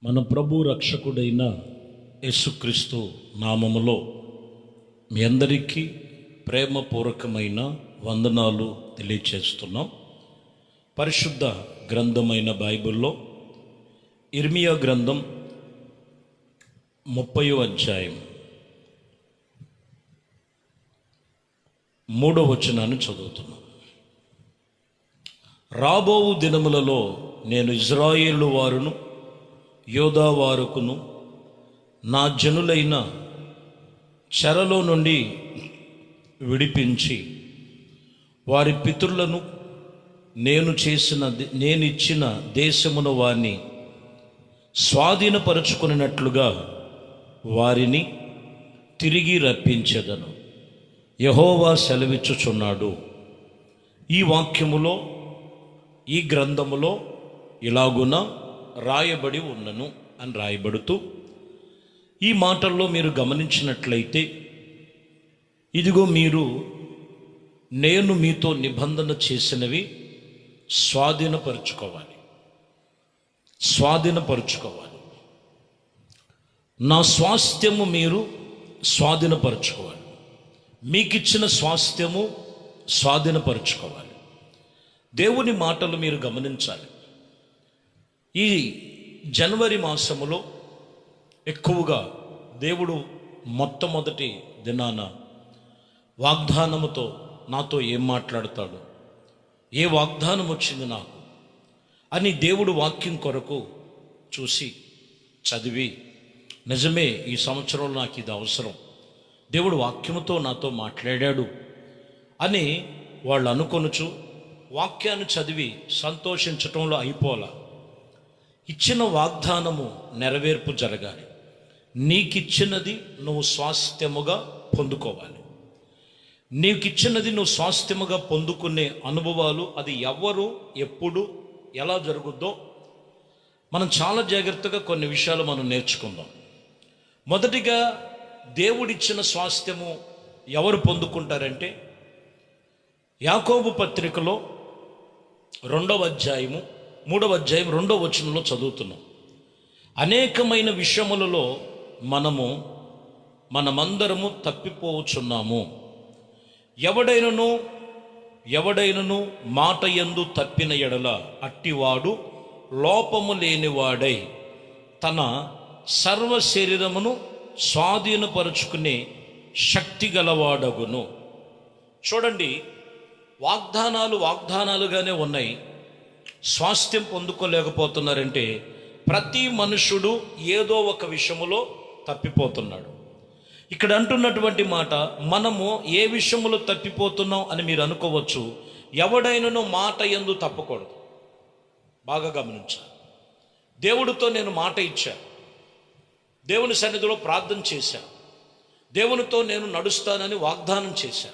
మన ప్రభు రక్షకుడైన యేసుక్రీస్తు నామములో మీ అందరికీ ప్రేమపూర్వకమైన వందనాలు తెలియచేస్తున్నాం. పరిశుద్ధ గ్రంథమైన బైబిల్లో ఇర్మియా గ్రంథం 30వ అధ్యాయం 3వ వచనాన్ని చదువుతున్నాం. రాబోవు దినములలో నేను ఇజ్రాయేలు వారును యోధా వారుకును నా జనులైన చెరలో నుండి విడిపించి వారి పితరులను నేనిచ్చిన దేశమున వారిని స్వాధీనపరుచుకున్నట్లుగా వారిని తిరిగి రప్పించెదను. యెహోవా సెలవిచ్చుచున్నాడు. ఈ వాక్యములో ఈ గ్రంథములో ఇలాగున రాయబడి ఉన్నను అని రాయబడుతూ ఈ మాటల్లో మీరు గమనించినట్లయితే, ఇదిగో నేను మీతో నిబంధన చేసినవి స్వాధీనపరుచుకోవాలి. నా స్వాస్థ్యము మీరు స్వాధీనపరుచుకోవాలి. మీకిచ్చిన స్వాస్థ్యము స్వాధీనపరుచుకోవాలి. దేవుని మాటలు మీరు గమనించాలి. ఈ జనవరి మాసములో ఎక్కువగా దేవుడు మొట్టమొదటి దినాన వాగ్దానముతో నాతో ఏం మాట్లాడతాడు, ఏ వాగ్దానం వచ్చింది నాకు అని దేవుడు వాక్యం కొరకు చూసి చదివి, నిజమే ఈ సంవత్సరంలో నాకు ఇది అవసరం, దేవుడు వాక్యముతో నాతో మాట్లాడాడు అని వాళ్ళు అనుకొనుచు వాక్యాన్ని చదివి సంతోషించటంలో అయిపోలా. ఇచ్చిన వాగ్దానము నెరవేర్పు జరగాలి. నీకిచ్చినది నువ్వు స్వాస్థ్యముగా పొందుకోవాలి. నీకిచ్చినది నువ్వు స్వాస్థ్యముగా పొందుకునే అనుభవాలు అది ఎవరు ఎప్పుడు ఎలా జరుగుద్దో మనం చాలా జాగ్రత్తగా కొన్ని విషయాలు మనం నేర్చుకుందాం. మొదటిగా దేవుడిచ్చిన స్వాస్థ్యము ఎవరు పొందుకుంటారంటే, యాకోబు పత్రికలో 2వ అధ్యాయం 2వ వచనంలో చదువుతున్నాం. అనేకమైన విషయములలో మనమందరము తప్పిపోవచ్చున్నాము. ఎవడైనను మాట యందు తప్పిన ఎడల అట్టివాడు లోపము లేనివాడై తన సర్వ శరీరమును స్వాధీనపరుచుకునే శక్తి గలవాడగును. చూడండి, వాగ్దానాలుగానే ఉన్నాయి. స్వాస్థ్యం పొందుకోలేకపోతున్నారంటే ప్రతి మనుషుడు ఏదో ఒక విషయములో తప్పిపోతున్నాడు. ఇక్కడ అంటున్నటువంటి మాట, మనము ఏ విషయములో తప్పిపోతున్నాం అని మీరు అనుకోవచ్చు. ఎవడైనను మాట యందు తప్పకూడదు. బాగా గమనించాలి. దేవుడితో నేను మాట ఇచ్చా, దేవుని సన్నిధిలో ప్రార్థన చేశా, దేవునితో నేను నడుస్తానని వాగ్దానం చేశా,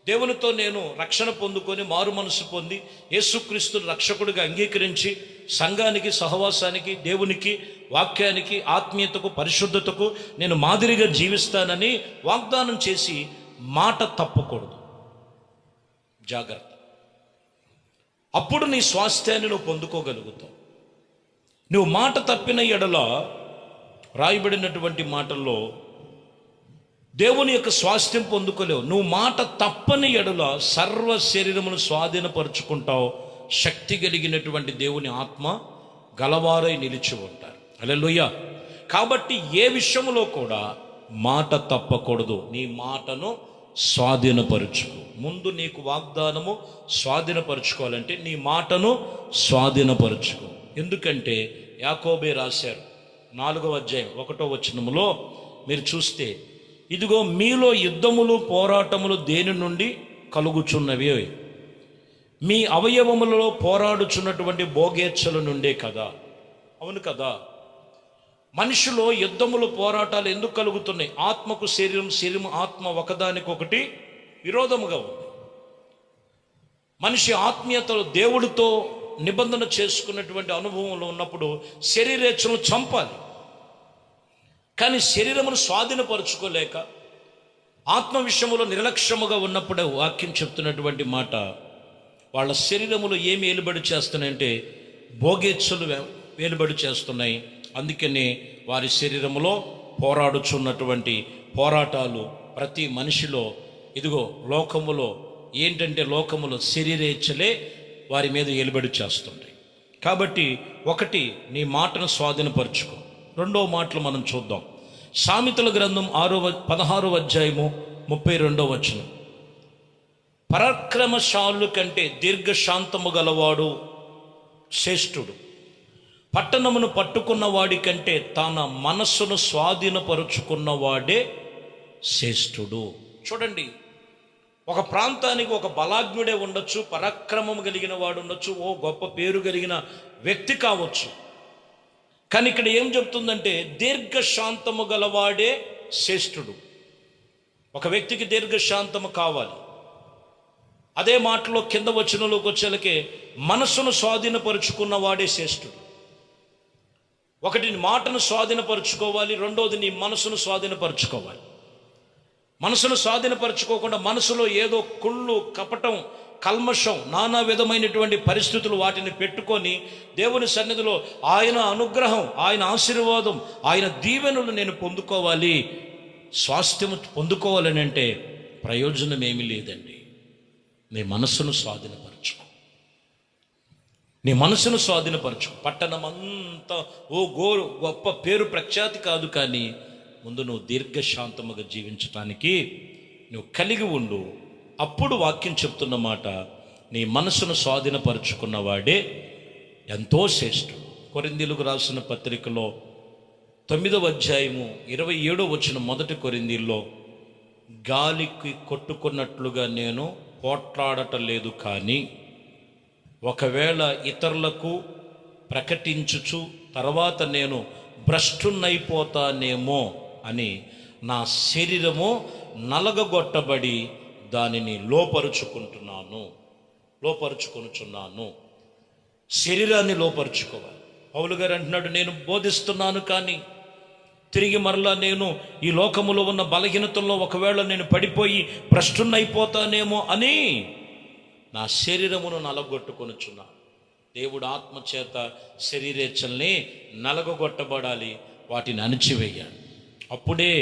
దేవునితో నేను రక్షణ పొందుకొని మారు మనసు పొంది యేసుక్రీస్తుని రక్షకుడిగా అంగీకరించి సంఘానికి, సహవాసానికి, దేవునికి, వాక్యానికి, ఆత్మీయతకు, పరిశుద్ధతకు నేను మాదిరిగా జీవిస్తానని వాగ్దానం చేసి మాట తప్పకూడదు. జాగ్రత్త. అప్పుడు నీ స్వాస్థ్యాన్ని నువ్వు పొందుకోగలుగుతావు. నువ్వు మాట తప్పిన ఎడల రాయబడినటువంటి మాటల్లో దేవుని యొక్క స్వాస్థ్యం పొందుకోలేవు. నువ్వు మాట తప్పని ఎడల సర్వ శరీరమును స్వాధీనపరుచుకుంటావు. శక్తి కలిగినటువంటి దేవుని ఆత్మ గలవారై నిలిచి ఉంటారు. హల్లెలూయా. కాబట్టి ఏ విషయంలో కూడా మాట తప్పకూడదు. నీ మాటను స్వాధీనపరుచుకో. ముందు నీకు వాగ్దానము స్వాధీనపరుచుకోవాలంటే నీ మాటను స్వాధీనపరుచుకో. ఎందుకంటే యాకోబే రాశారు 4వ అధ్యాయం 1వ వచనములో మీరు చూస్తే, ఇదిగో మీలో యుద్ధములు పోరాటములు దేని నుండి కలుగుచున్నవి? మీ అవయవములలో పోరాడుచున్నటువంటి భోగేచ్ఛల నుండే కదా. అవును కదా. మనిషిలో యుద్ధములు పోరాటాలు ఎందుకు కలుగుతున్నాయి? ఆత్మకు శరీరం ఆత్మ ఒకదానికొకటి విరోధముగా ఉంది. మనిషి ఆత్మీయతలో దేవుడితో నిబంధన చేసుకున్నటువంటి అనుభవంలో ఉన్నప్పుడు శరీరేచ్ఛలను చంపాలి. కానీ శరీరమును స్వాధీనపరుచుకోలేక ఆత్మ విషయములో నిర్లక్ష్యముగా ఉన్నప్పుడే వాక్యం చెప్తున్నటువంటి మాట, వాళ్ళ శరీరములు ఏమి ఏలుబడి చేస్తున్నాయంటే భోగేచ్ఛలు వెలుబడి చేస్తున్నాయి, అందుకనే వారి శరీరంలో పోరాడుచున్నటువంటి పోరాటాలు ప్రతి మనిషిలో, ఇదిగో లోకములో ఏంటంటే లోకములో శరీరేచ్ఛలే వారి మీద ఏలుబడి చేస్తుంటాయి. కాబట్టి ఒకటి, నీ మాటను స్వాధీనపరుచుకో. రెండవ మాటలు మనం చూద్దాం. సామెతల గ్రంథం 16వ అధ్యాయము 32వ వచనం. పరాక్రమశాలు కంటే దీర్ఘశాంతము గలవాడు శ్రేష్ఠుడు, పట్టణమును పట్టుకున్న వాడి కంటే తన మనస్సును స్వాధీనపరుచుకున్నవాడే శ్రేష్ఠుడు. చూడండి, ఒక ప్రాంతానికి ఒక బలాజ్ఞుడే ఉండొచ్చు, పరాక్రమం కలిగిన వాడు ఉండొచ్చు, ఓ గొప్ప పేరు కలిగిన వ్యక్తి కావచ్చు. కానీ ఇక్కడ ఏం చెప్తుందంటే దీర్ఘశాంతము గలవాడే శ్రేష్ఠుడు. ఒక వ్యక్తికి దీర్ఘశాంతము కావాలి. అదే మాటలో కింద వచనంలోకి వచ్చేలకే మనసును స్వాధీనపరుచుకున్న వాడే శ్రేష్ఠుడు. ఒకటి, నీ మాటను స్వాధీనపరుచుకోవాలి. రెండోది, నీ మనసును స్వాధీనపరుచుకోవాలి. మనసును స్వాధీనపరచుకోకుండా మనసులో ఏదో కుళ్ళు, కపటం, కల్మషం, నానా విధమైనటువంటి పరిస్థితులు వాటిని పెట్టుకొని దేవుని సన్నిధిలో ఆయన అనుగ్రహం, ఆయన ఆశీర్వాదం, ఆయన దీవెనలు నేను పొందుకోవాలి, స్వాస్థ్యము పొందుకోవాలని అంటే ప్రయోజనం ఏమీ లేదండి. నీ మనసును స్వాధీనపరచుకో. నీ మనసును స్వాధీనపరచుకో. పట్టణమంతా ఓ గొప్ప పేరు ప్రఖ్యాతి కాదు, కానీ ముందు నువ్వు దీర్ఘశాంతముగా జీవించటానికి నువ్వు కలిగి ఉండు. అప్పుడు వాక్యం చెప్తున్న మాట, నీ మనసును స్వాధీనపరుచుకున్నవాడే ఎంతో శ్రేష్ఠుడు. కొరింథీయులకు రాసిన పత్రికలో 9వ అధ్యాయము 27వ వచనం, మొదటి కొరింథీయుల్లో, గాలికి కొట్టుకున్నట్లుగా నేను పోట్లాడటం లేదు, కానీ ఒకవేళ ఇతరులకు ప్రకటించుచు తర్వాత నేను భ్రష్టున్నైపోతానేమో అని నా శరీరము నలగగొట్టబడి దానిని లోపరుచుకొనుచున్నాను. శరీరాన్ని లోపరుచుకోవాలి. పౌలు గారు అంటున్నాడు, నేను బోధిస్తున్నాను కానీ తిరిగి మరలా నేను ఈ లోకములో ఉన్న బలహీనతల్లో ఒకవేళ నేను పడిపోయి భ్రష్టున్నైపోతానేమో అని నా శరీరమును నలగొట్టుకొనుచున్నాను. దేవుడు ఆత్మచేత శరీరేచ్ఛల్ని నలగొట్టబడాలి, వాటిని అణిచివేయాలి. అప్పుడే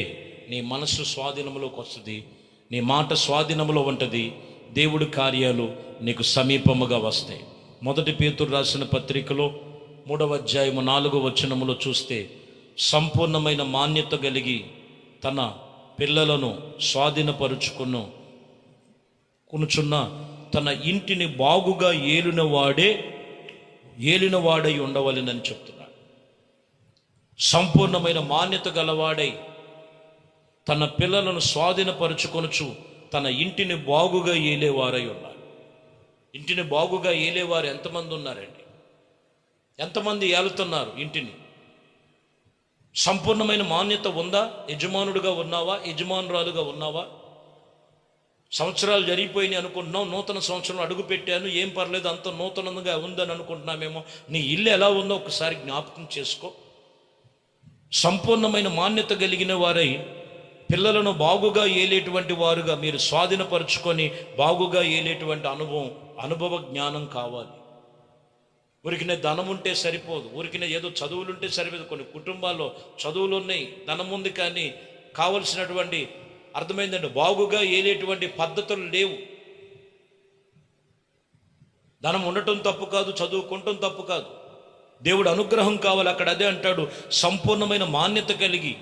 నీ మనసు స్వాధీనంలోకి వస్తుంది, నీ మాట స్వాధీనంలో ఉంటుంది, దేవుడి కార్యాలు నీకు సమీపముగా వస్తాయి. 1 పేతురు రాసిన పత్రికలో 3వ అధ్యాయము 4వ వచనములో చూస్తే, సంపూర్ణమైన మాన్యత కలిగి తన పిల్లలను స్వాధీనపరుచుకునుచున్న తన ఇంటిని బాగుగా ఏలినవాడై ఉండవలెనని చెప్తున్నాడు. సంపూర్ణమైన మాన్యత గలవాడై తన పిల్లలను స్వాధీనపరుచుకొనుచు తన ఇంటిని బాగుగా ఏలేవారై ఉన్నారు. ఇంటిని బాగుగా ఏలేవారు ఎంతమంది ఉన్నారండి? ఎంతమంది ఏలుతున్నారు ఇంటిని? సంపూర్ణమైన మాన్యత ఉందా? యజమానుడిగా ఉన్నావా? యజమానురాలుగా ఉన్నావా? సంవత్సరాలు జరిగిపోయినాయి అనుకుంటున్నావు, నూతన సంవత్సరం అడుగు పెట్టాను, ఏం పర్లేదు, అంత నూతనంగా ఉందని అనుకుంటున్నామేమో. నీ ఇల్లు ఎలా ఉందో ఒకసారి జ్ఞాపకం చేసుకో. సంపూర్ణమైన మాన్యత కలిగిన వారై పిల్లలను బాగుగా ఏలేటువంటి వారుగా మీరు స్వాధీనపరుచుకొని బాగుగా ఏలేటువంటి అనుభవ జ్ఞానం కావాలి. ఊరికినే ధనం ఉంటే సరిపోదు, ఊరికినే ఏదో చదువులుంటే సరిపోదు. కొన్ని కుటుంబాల్లో చదువులు ఉన్నాయి, ధనం ఉంది, కానీ కావలసినటువంటి అర్థమైందండి బాగుగా ఏలేటువంటి పద్ధతులు లేవు. ధనం ఉండటం తప్పు కాదు, చదువుకుంటం తప్పు కాదు, దేవుడు అనుగ్రహం కావాలి. అక్కడ అదే అంటాడు, సంపూర్ణమైన మాన్యత కలిగి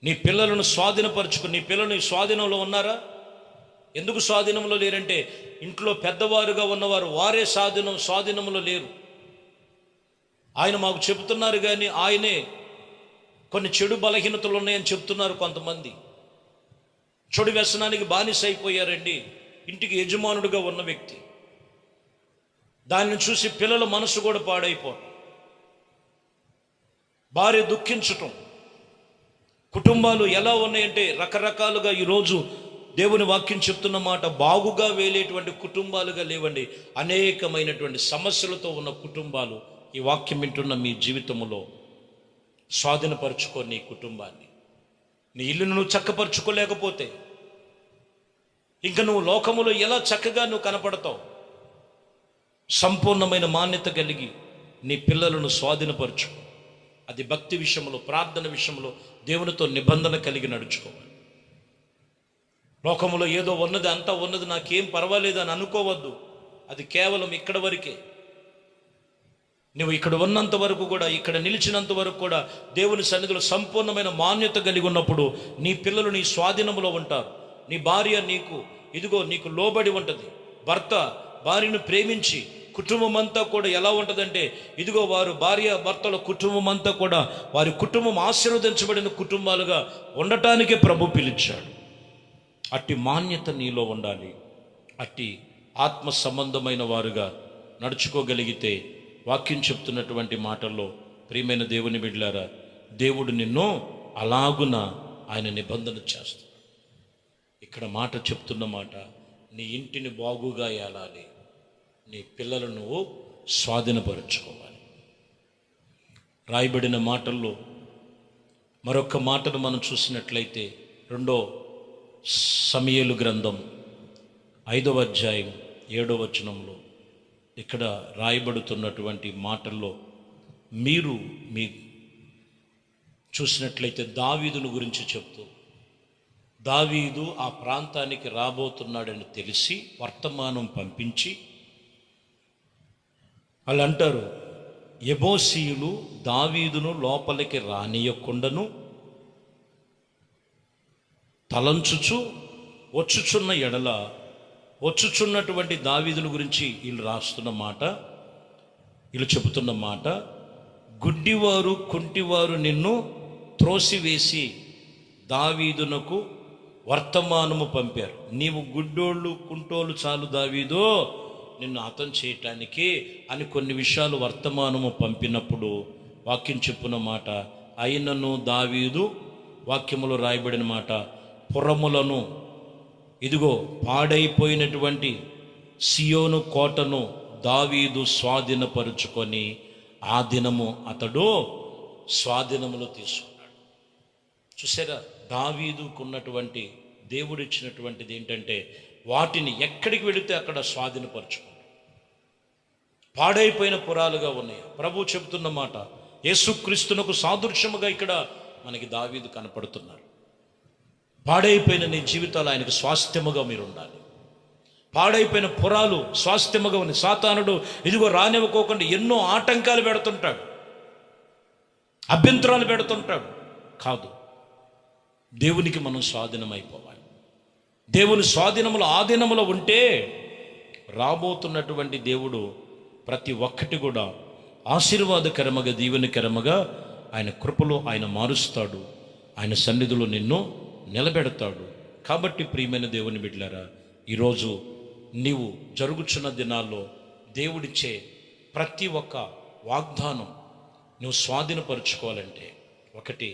నీ పిల్లలను స్వాధీనపరుచుకుని. నీ పిల్లలు స్వాధీనంలో ఉన్నారా? ఎందుకు స్వాధీనంలో లేరంటే ఇంట్లో పెద్దవారుగా ఉన్నవారు వారే స్వాధీనంలో లేరు. ఆయన మాకు చెబుతున్నారు, కానీ ఆయనే కొన్ని చెడు బలహీనతలు ఉన్నాయని చెప్తున్నారు. కొంతమంది చెడు వ్యసనానికి బానిస అయిపోయారండి. ఇంటికి యజమానుడిగా ఉన్న వ్యక్తి, దానిని చూసి పిల్లల మనసు కూడా పాడైపోవడం, భార్య దుఃఖించటం. కుటుంబాలు ఎలా ఉన్నాయంటే రకరకాలుగా ఈరోజు దేవుని వాక్యం చెప్తున్న మాట, బాగుగా వేలేటువంటి కుటుంబాలుగా లేవండి. అనేకమైనటువంటి సమస్యలతో ఉన్న కుటుంబాలు. ఈ వాక్యం వింటున్న మీ జీవితంలో స్వాధీనపరుచుకో నీ కుటుంబాన్ని. నీ ఇల్లును నువ్వు చక్కపరుచుకోలేకపోతే ఇంకా నువ్వు లోకములో ఎలా చక్కగా నువ్వు కనపడతావు? సంపూర్ణమైన మాన్యత కలిగి నీ పిల్లలను స్వాధీనపరచు. అది భక్తి విషయంలో, ప్రార్థన విషయంలో దేవునితో నిబంధన కలిగి నడుచుకోవాలి. లోకములో ఏదో ఉన్నది, అంతా ఉన్నది, నాకేం పర్వాలేదు అని అనుకోవద్దు. అది కేవలం ఇక్కడ వరకే. నువ్వు ఇక్కడ ఉన్నంత వరకు కూడా, ఇక్కడ నిలిచినంత వరకు కూడా దేవుని సన్నిధిలో సంపూర్ణమైన మాన్యత కలిగి ఉన్నప్పుడు నీ పిల్లలు నీ స్వాధీనంలో ఉంటారు. నీ భార్య నీకు లోబడి ఉంటుంది. భర్త భార్యను ప్రేమించి కుటుంబం అంతా కూడా ఎలా ఉంటుందంటే, వారు భార్య భర్తల కుటుంబం అంతా కూడా వారి కుటుంబం ఆశీర్వదించబడిన కుటుంబాలుగా ఉండటానికే ప్రభు పిలిచాడు. అట్టి మాన్యత నీలో ఉండాలి. అట్టి ఆత్మ సంబంధమైన వారుగా నడుచుకోగలిగితే, వాక్యం చెప్తున్నటువంటి మాటల్లో ప్రియమైన దేవుని బిడ్డలారా, దేవుడు నిన్ను అలాగున ఆయన నిబంధన చేస్తాడు. ఇక్కడ మాట చెప్తున్న మాట, నీ ఇంటిని బాగుగా ఏలాలి, నీ పిల్లలను నువ్వు స్వాధీనపరుచుకోవాలి. రాయబడిన మాటల్లో మరొక మాటను మనం చూసినట్లయితే 2 సమూయేలు గ్రంథం 5వ అధ్యాయం 7వ వచనంలో ఇక్కడ రాయబడుతున్నటువంటి మాటల్లో మీరు చూసినట్లయితే దావీదును గురించి చెప్తూ, దావీదు ఆ ప్రాంతానికి రాబోతున్నాడని తెలిసి వర్తమానం పంపించి వాళ్ళు అంటారు, యెబూసీయులు దావీదును లోపలికి రానియకుండాను తలంచుచు వచ్చుచున్న ఎడల, వచ్చుచున్నటువంటి దావీదును గురించి వీళ్ళు రాస్తున్న మాట, వీళ్ళు చెబుతున్న మాట, గుడ్డివారు కుంటివారు నిన్ను త్రోసివేసి దావీదునకు వర్తమానము పంపారు. నీవు గుడ్డోళ్ళు కుంటోళ్ళు చాలు దావీదో నిన్ను హతం చేయటానికి అని కొన్ని విషయాలు వర్తమానము పంపినప్పుడు వాక్యం చెప్పున మాట, అయినను దావీదు, వాక్యములో రాయబడిన మాట, పురములను పాడైపోయినటువంటి సియోను కోటను దావీదు స్వాధీనపరుచుకొని ఆ దినము అతడు స్వాధీనములో తీసుకున్నాడు. చూసారా, దావీదుకున్నటువంటి దేవుడిచ్చినటువంటిది ఏంటంటే, వాటిని ఎక్కడికి వెళితే అక్కడ స్వాధీనపరచుకున్నాడు. పాడైపోయిన పురాలుగా ఉన్నాయి. ప్రభు చెబుతున్న మాట, యేసుక్రీస్తునకు సాదృశ్యముగా ఇక్కడ మనకి దావీదు కనపడుతున్నారు. పాడైపోయిన నీ జీవితాలు ఆయనకు స్వాస్థ్యముగా మీరు ఉండాలి. పాడైపోయిన పురాలు స్వాస్థ్యముగా ఉంది. సాతానుడు రానివ్వకోకుండా ఎన్నో ఆటంకాలు పెడుతుంటాడు, అభ్యంతరాలు పెడుతుంటాడు. కాదు, దేవునికి మనం స్వాధీనమైపోవాలి. దేవుని స్వాధీనములో ఆధీనములో ఉంటే రాబోతున్నటువంటి దేవుడు ప్రతి ఒక్కటి కూడా ఆశీర్వాదకరముగా, దీవెనకరముగా ఆయన కృపలో ఆయన మారుస్తాడు. ఆయన సన్నిధిలో నిన్ను నిలబెడతాడు. కాబట్టి ప్రియమైన దేవుని బిడ్డలారా, ఈరోజు నీవు జరుగుచున్న దినాల్లో దేవుడిచ్చే ప్రతి ఒక్క వాగ్దానం నువ్వు స్వాధీనపరుచుకోవాలంటే, 1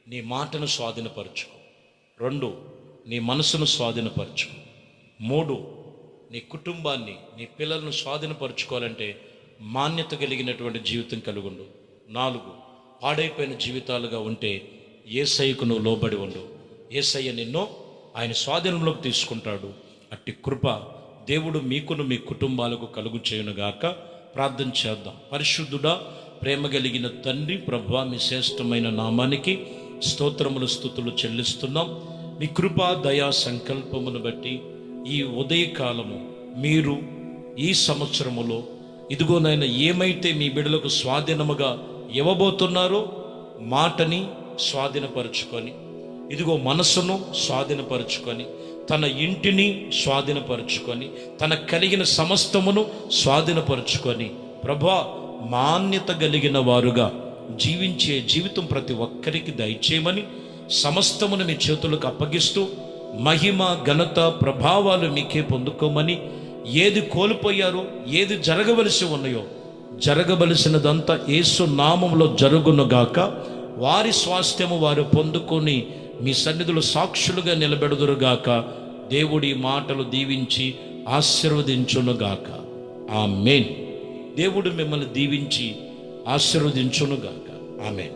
నీ మాటను స్వాధీనపరచుకో, 2 నీ మనసును స్వాధీనపరచుకో, 3 నీ కుటుంబాన్ని, నీ పిల్లలను స్వాధీనపరచుకోవాలంటే మాన్యత కలిగినటువంటి జీవితం కలుగుండు. 4 పాడైపోయిన జీవితాలుగా ఉంటే యేసయ్యకు నువ్వు లోబడి ఉండు. యేసయ్య నిన్ను ఆయన స్వాధీనంలోకి తీసుకుంటాడు. అట్టి కృప దేవుడు మీకును మీ కుటుంబాలకు కలుగు చేయునుగాక. ప్రార్థన చేద్దాం. పరిశుద్ధుడా, ప్రేమ కలిగిన తండ్రి, ప్రభువా, మీ శ్రేష్టమైన నామానికి స్తోత్రములు స్తుతులు చెల్లిస్తున్నాం. మీ కృపా దయా సంకల్పమును బట్టి ఈ ఉదయకాలము మీరు ఈ సంవత్సరములో నాయన ఏమైతే మీ బిడ్డలకు స్వాధీనముగా ఇవ్వబోతున్నారో మాటని స్వాధీనపరుచుకొని, మనసును స్వాధీనపరుచుకొని, తన ఇంటిని స్వాధీనపరుచుకొని, తన కలిగిన సమస్తమును స్వాధీనపరుచుకొని, ప్రభువా, మాన్యత కలిగిన వారుగా జీవించే జీవితం ప్రతి ఒక్కరికి దయచేయమని సమస్తమును మీ చేతులకు అప్పగిస్తూ, మహిమ ఘనత ప్రభావాలు మీకే పొందుకోమని, ఏది కోల్పోయారో, ఏది జరగవలసి ఉన్నాయో జరగవలసినదంతా యేసు నామములో జరుగునుగాక. వారి స్వాస్థ్యము వారు పొందుకొని మీ సన్నిధిలో సాక్షులుగా నిలబెడుదురుగాక. దేవుడి మాటలు దీవించి ఆశీర్వదించునుగాక. ఆమేన్. దేవుడు మిమ్మల్ని దీవించి ఆశీర్వదించునుగాక. ఆమేన్.